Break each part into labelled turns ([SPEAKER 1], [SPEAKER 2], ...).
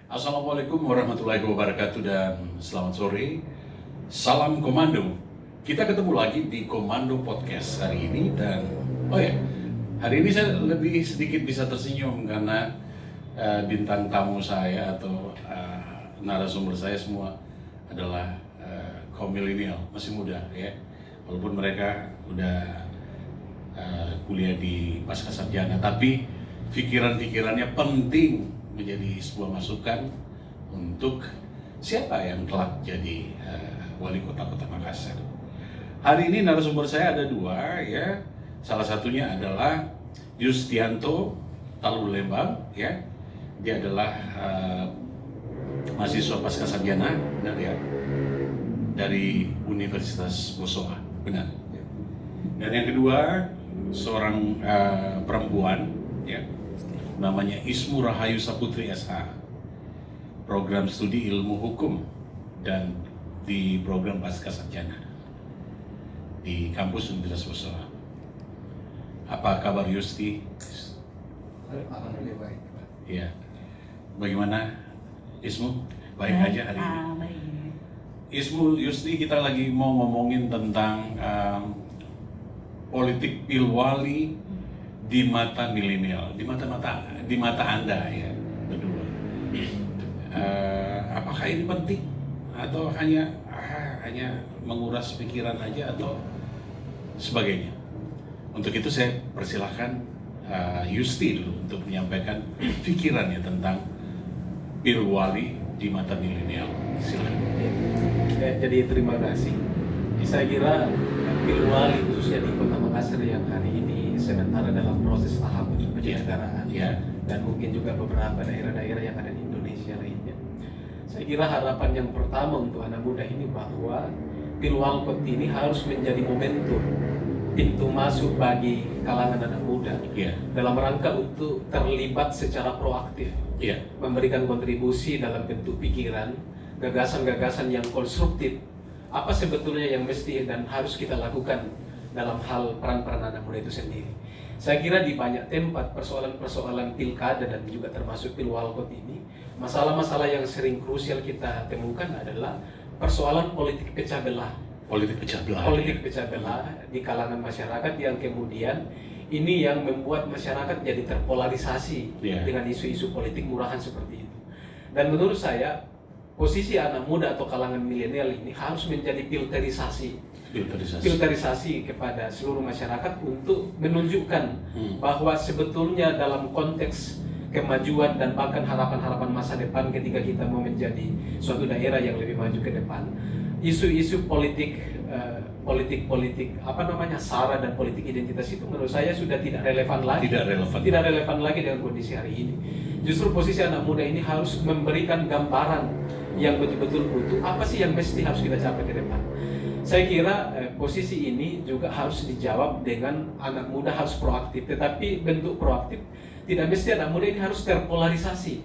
[SPEAKER 1] Assalamualaikum warahmatullahi wabarakatuh dan selamat sore. Salam Komando. Kita ketemu lagi di Komando Podcast hari ini dan hari ini saya lebih sedikit bisa tersenyum karena bintang tamu saya atau narasumber saya semua adalah kaum milenial, masih muda ya. Walaupun mereka udah kuliah di Pascasarjana, tapi pikiran-pikirannya penting menjadi sebuah masukan untuk siapa yang kelak jadi wali kota Makassar. Hari ini narasumber saya ada dua ya. Salah satunya adalah Yustianto Talulembang ya. Dia adalah mahasiswa Pascasarjana, benar ya, dari Universitas Bosowa, benar. Dan yang kedua seorang perempuan ya, namanya Ismu Rahayu Saputri SH, program studi ilmu hukum dan di program Pascasarjana di kampus Universitas Bosowa. Apa kabar Yusti?
[SPEAKER 2] Alhamdulillah baik.
[SPEAKER 1] Ya, bagaimana Ismu? Baik aja hari ini.
[SPEAKER 3] Baik.
[SPEAKER 1] Ismu, Yusti, kita lagi mau ngomongin tentang politik pilwali di mata milenial, di mata Anda ya berdua. Apakah ini penting atau hanya menguras pikiran aja atau sebagainya? Untuk itu saya persilahkan Yusti dulu untuk menyampaikan pikirannya tentang pilwali di mata milenial. Silakan.
[SPEAKER 2] Jadi terima kasih. Saya kira pilwali khususnya di Kota Makassar yang hari ini sementara dalam proses tahap penyelenggaraan dan mungkin juga beberapa daerah-daerah yang ada di Indonesia lainnya. Saya kira harapan yang pertama untuk anak muda ini bahwa pilwalkot ini harus menjadi momentum pintu masuk bagi kalangan anak muda dalam rangka untuk terlibat secara proaktif, memberikan kontribusi dalam bentuk pikiran, gagasan-gagasan yang konstruktif. Apa sebetulnya yang mesti dan harus kita lakukan dalam hal peran-peran anak muda itu sendiri. Saya kira di banyak tempat persoalan-persoalan pilkada dan juga termasuk pilwalkot ini, masalah-masalah yang sering krusial kita temukan adalah persoalan politik pecah belah. Politik pecah belah di kalangan masyarakat yang kemudian ini yang membuat masyarakat jadi terpolarisasi dengan isu-isu politik murahan seperti itu. Dan menurut saya posisi anak muda atau kalangan milenial ini harus menjadi filterisasi kepada seluruh masyarakat untuk menunjukkan bahwa sebetulnya dalam konteks kemajuan dan bahkan harapan-harapan masa depan ketika kita mau menjadi suatu daerah yang lebih maju ke depan, isu-isu politik sara dan politik identitas itu menurut saya sudah tidak relevan lagi dengan kondisi hari ini. Justru posisi anak muda ini harus memberikan gambaran yang betul-betul utuh apa sih yang mesti harus kita capai ke depan. Saya kira posisi ini juga harus dijawab dengan anak muda harus proaktif, tetapi bentuk proaktif tidak mesti anak muda ini harus terpolarisasi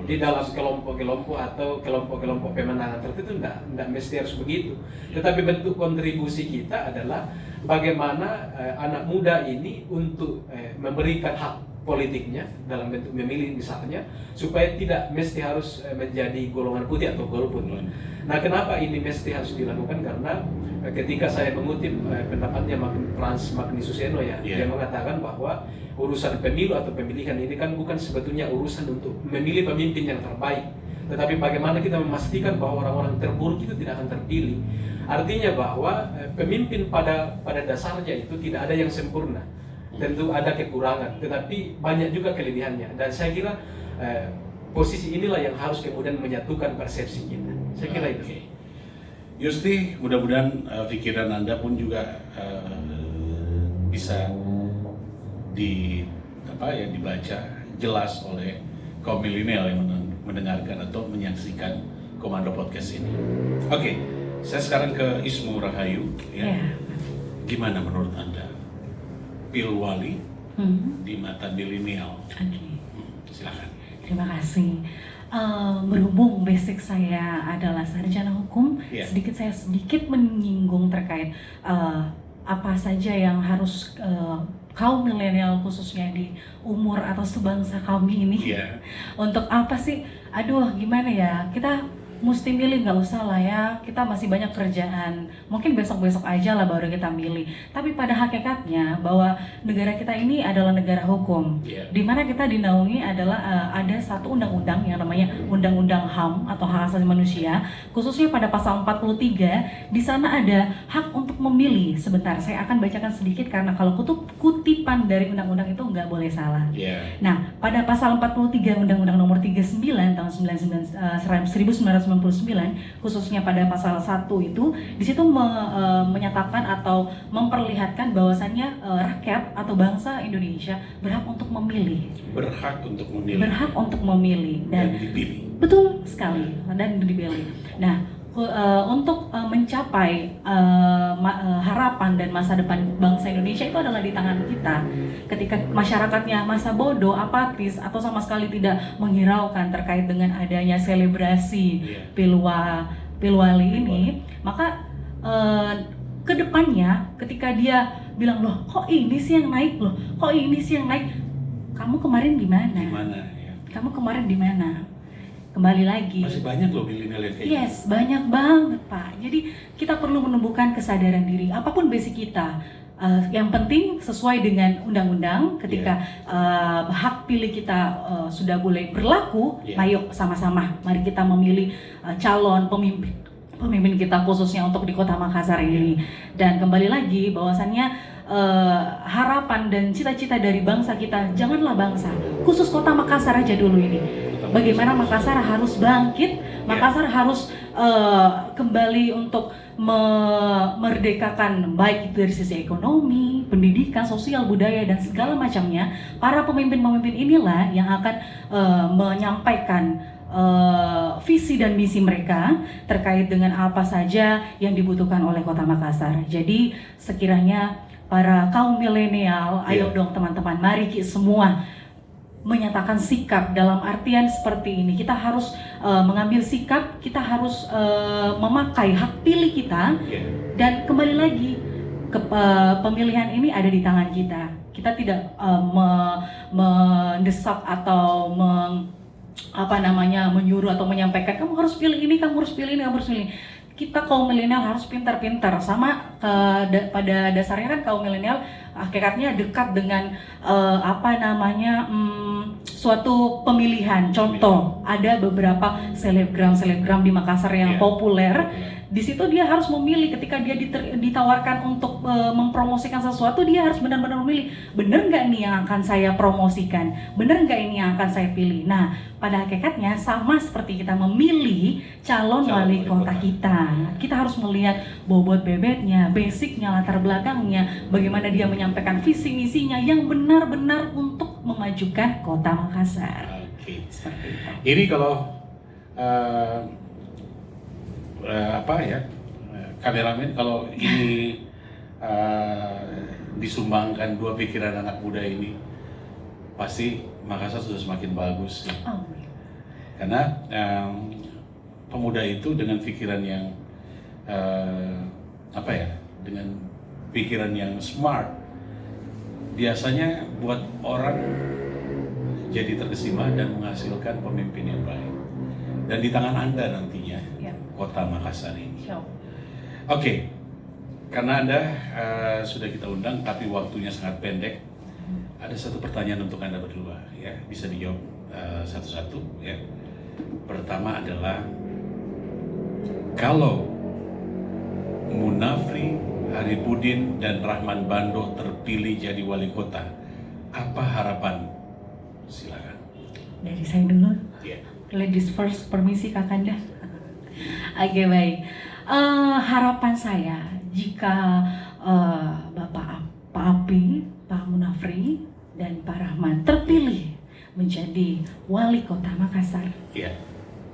[SPEAKER 2] di dalam kelompok-kelompok atau kelompok-kelompok pemenangan tertentu, tidak mesti harus begitu. Tetapi bentuk kontribusi kita adalah bagaimana anak muda ini untuk memberikan hak politiknya dalam bentuk memilih misalnya, supaya tidak mesti harus menjadi golongan putih atau golput. Nah, kenapa ini mesti harus dilakukan? Karena ketika saya mengutip pendapatnya Frans Magnisuseno dia mengatakan bahwa urusan pemilu atau pemilihan ini kan bukan sebetulnya urusan untuk memilih pemimpin yang terbaik, tetapi bagaimana kita memastikan bahwa orang-orang terburuk itu tidak akan terpilih. Artinya bahwa pemimpin pada dasarnya itu tidak ada yang sempurna. Tentu ada kekurangan, tetapi banyak juga kelebihannya. Dan saya kira posisi inilah yang harus kemudian menyatukan persepsi kita. Saya kira itu.
[SPEAKER 1] Yusti, mudah-mudahan pikiran Anda pun juga bisa dibaca jelas oleh kaum milenial yang mendengarkan atau menyaksikan Komando Podcast ini. Oke, saya sekarang ke Ismu Rahayu. Gimana menurut Anda pilwali di mata milenial? Silakan.
[SPEAKER 3] Terima kasih. Berhubung basic saya adalah sarjana hukum, saya sedikit menyinggung terkait apa saja yang harus kaum milenial khususnya di umur atau sebangsa kami ini.
[SPEAKER 1] Iya.
[SPEAKER 3] Untuk apa sih? Aduh, gimana ya? Kita mesti milih, nggak usah lah ya. Kita masih banyak kerjaan. Mungkin besok-besok aja lah baru kita milih. Tapi pada hakikatnya bahwa negara kita ini adalah negara hukum.
[SPEAKER 1] Iya.
[SPEAKER 3] Di mana kita dinaungi adalah ada satu undang-undang yang namanya Undang-Undang HAM atau Hak Asasi Manusia. Khususnya pada pasal 43, di sana ada hak untuk memilih. Sebentar, saya akan bacakan sedikit karena kalau kutipan dari undang-undang itu nggak boleh salah.
[SPEAKER 1] Iya.
[SPEAKER 3] Nah, pada pasal 43 Undang-Undang Nomor 39 tahun 1999, khususnya pada pasal 1 itu, di situ menyatakan atau memperlihatkan bahwasannya rakyat atau bangsa Indonesia berhak untuk memilih.
[SPEAKER 1] Berhak untuk memilih.
[SPEAKER 3] Berhak untuk memilih
[SPEAKER 1] dan dipilih.
[SPEAKER 3] Betul sekali, dan dipilih. Nah, untuk mencapai harapan dan masa depan bangsa Indonesia itu adalah di tangan kita. Ketika masyarakatnya masa bodoh, apatis, atau sama sekali tidak menghiraukan terkait dengan adanya selebrasi Pilwali ini, maka kedepannya ketika dia bilang, loh kok ini sih yang naik, loh kok ini sih yang naik, kamu kemarin di mana?
[SPEAKER 1] Ya?
[SPEAKER 3] Kamu kemarin di mana? Kembali lagi.
[SPEAKER 1] Masih banyak loh milenial yang kayak
[SPEAKER 3] Yes, banyak banget Pak. Jadi kita perlu menumbuhkan kesadaran diri. Apapun basic kita, yang penting sesuai dengan undang-undang. Ketika hak pilih kita sudah boleh berlaku, ayo sama-sama, mari kita memilih calon pemimpin kita khususnya untuk di Kota Makassar ini. Dan kembali lagi bahwasannya harapan dan cita-cita dari bangsa kita, janganlah bangsa, khusus Kota Makassar aja dulu ini. Bagaimana Makassar harus bangkit, Makassar harus kembali untuk memerdekakan baik itu dari sisi ekonomi, pendidikan, sosial, budaya, dan segala macamnya. Para pemimpin-pemimpin inilah yang akan menyampaikan visi dan misi mereka terkait dengan apa saja yang dibutuhkan oleh Kota Makassar. Jadi sekiranya para kaum milenial, ayo dong teman-teman, mari semua menyatakan sikap dalam artian seperti ini. Kita harus mengambil sikap, kita harus memakai hak pilih kita, dan kembali lagi pemilihan ini ada di tangan kita. Kita tidak mendesak atau menyuruh atau menyampaikan kamu harus pilih ini, kamu harus pilih ini, kamu harus pilih. Kita kaum milenial harus pintar-pintar. Sama pada dasarnya kan kaum milenial hakikatnya dekat dengan suatu pemilihan. Contoh, ada beberapa selebgram di Makassar yang populer. Di situ dia harus memilih. Ketika dia ditawarkan untuk mempromosikan sesuatu, dia harus benar-benar memilih. Bener nggak nih yang akan saya promosikan? Bener nggak ini yang akan saya pilih? Nah, pada hakikatnya sama seperti kita memilih calon wali kota kita. Kita harus melihat bobot bebeknya, basicnya, latar belakangnya, bagaimana dia menyampaikan visi misinya yang benar-benar untuk memajukan Kota Makassar.
[SPEAKER 1] Oke. Ini kalau kameramen, kalau ini disumbangkan dua pikiran anak muda ini, pasti Makassar sudah semakin bagus ya. Karena pemuda itu dengan pikiran yang dengan pikiran yang smart, biasanya buat orang jadi terkesima dan menghasilkan pemimpin yang baik. Dan di tangan Anda nantinya Kota Makassar ini. Oke, karena Anda sudah kita undang, tapi waktunya sangat pendek. Ada satu pertanyaan untuk Anda berdua, ya, bisa dijawab satu-satu, ya. Pertama adalah, kalau Munafri, Haribudin, dan Rahman Bando terpilih jadi wali kota, apa harapan? Silakan.
[SPEAKER 3] Dari saya dulu.
[SPEAKER 1] Yeah.
[SPEAKER 3] Ladies first, permisi Kakanda. Oke, baik. Harapan saya jika Pak Api, Pak Munafri, dan Pak Rahman terpilih menjadi wali kota Makassar.
[SPEAKER 1] Yeah.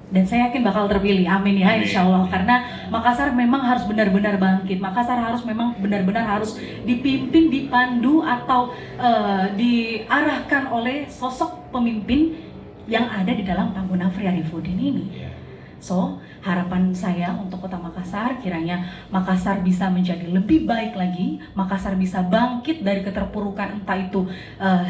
[SPEAKER 3] Dan saya yakin bakal terpilih, amin ya, insya Allah.
[SPEAKER 1] Amin.
[SPEAKER 3] Karena Makassar memang harus benar-benar bangkit. Makassar harus benar-benar harus dipimpin, dipandu, atau diarahkan oleh sosok pemimpin yang ada di dalam Pak Munafri Arifudin ini.
[SPEAKER 1] Yeah.
[SPEAKER 3] So, harapan saya untuk Kota Makassar, kiranya Makassar bisa menjadi lebih baik lagi, Makassar bisa bangkit dari keterpurukan, entah itu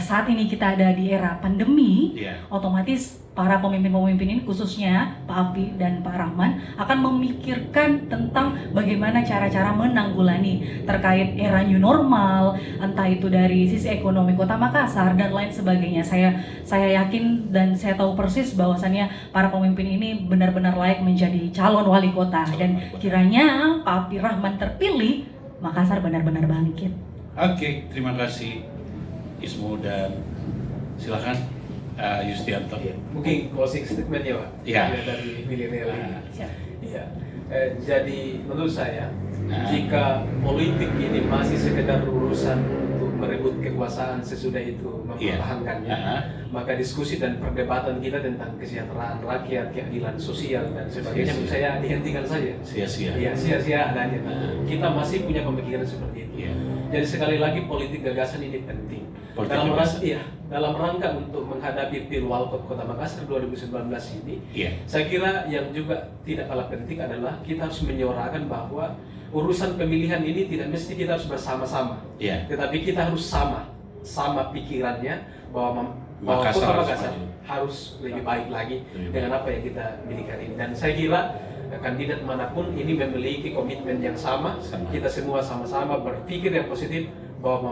[SPEAKER 3] saat ini kita ada di era pandemi, otomatis para pemimpin-pemimpin ini, khususnya Pak Api dan Pak Rahman, akan memikirkan tentang bagaimana cara-cara menanggulangi terkait era new normal, entah itu dari sisi ekonomi Kota Makassar dan lain sebagainya. Saya yakin dan saya tahu persis bahwasannya para pemimpin ini benar-benar layak menjadi calon wali kota, dan kiranya Pak Api Rahman terpilih, Makassar benar-benar bangkit.
[SPEAKER 1] Oke, terima kasih Ismu, dan silakan Yustianto.
[SPEAKER 2] Ya, mungkin closing statement ya Pak, dari milenial. Iya. Jadi menurut saya, jika politik ini masih sekedar urusan untuk merebut kekuasaan sesudah itu mempertahankannya, maka diskusi dan perdebatan kita tentang kesejahteraan rakyat, keadilan sosial dan sebagainya menurut saya dihentikan saja.
[SPEAKER 1] Sia-sia.
[SPEAKER 2] Iya, sia-sia adanya. Kita masih punya pemikiran seperti itu. Jadi sekali lagi politik gagasan ini penting. Dalam rangka untuk menghadapi Pilwalkot Kota Makassar 2019 ini, saya kira yang juga tidak kalah penting adalah kita harus menyuarakan bahwa urusan pemilihan ini tidak mesti kita harus bersama-sama, tetapi kita harus sama pikirannya bahwa Kota Makassar harus lebih baik lagi dengan apa yang kita miliki ini. Dan saya kira kandidat manapun ini memiliki komitmen yang sama. Kita semua sama-sama berpikir yang positif bahwa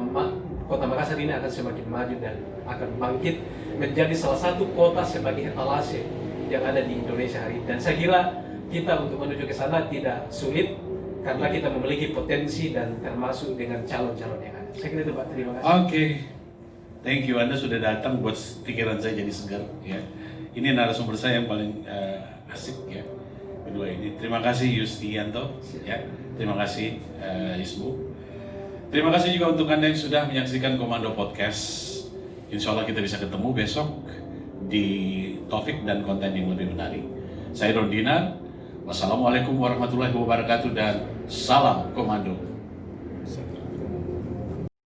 [SPEAKER 2] Kota Makassar ini akan semakin maju dan akan bangkit menjadi salah satu kota sebagai etalase yang ada di Indonesia hari ini. Dan saya kira kita untuk menuju ke sana tidak sulit karena kita memiliki potensi dan termasuk dengan calon-calon yang ada. Saya kira itu Pak, terima kasih.
[SPEAKER 1] Oke. Thank you, Anda sudah datang buat pikiran saya jadi segar ya. Ini narasumber saya yang paling asik ya, kedua ini. Terima kasih Yustianto ya. Terima kasih Ismu. Terima kasih juga untuk Anda yang sudah menyaksikan Komando Podcast. Insya Allah kita bisa ketemu besok di topik dan konten yang lebih menarik. Saya Don Dinar. Wassalamualaikum warahmatullahi wabarakatuh dan salam Komando.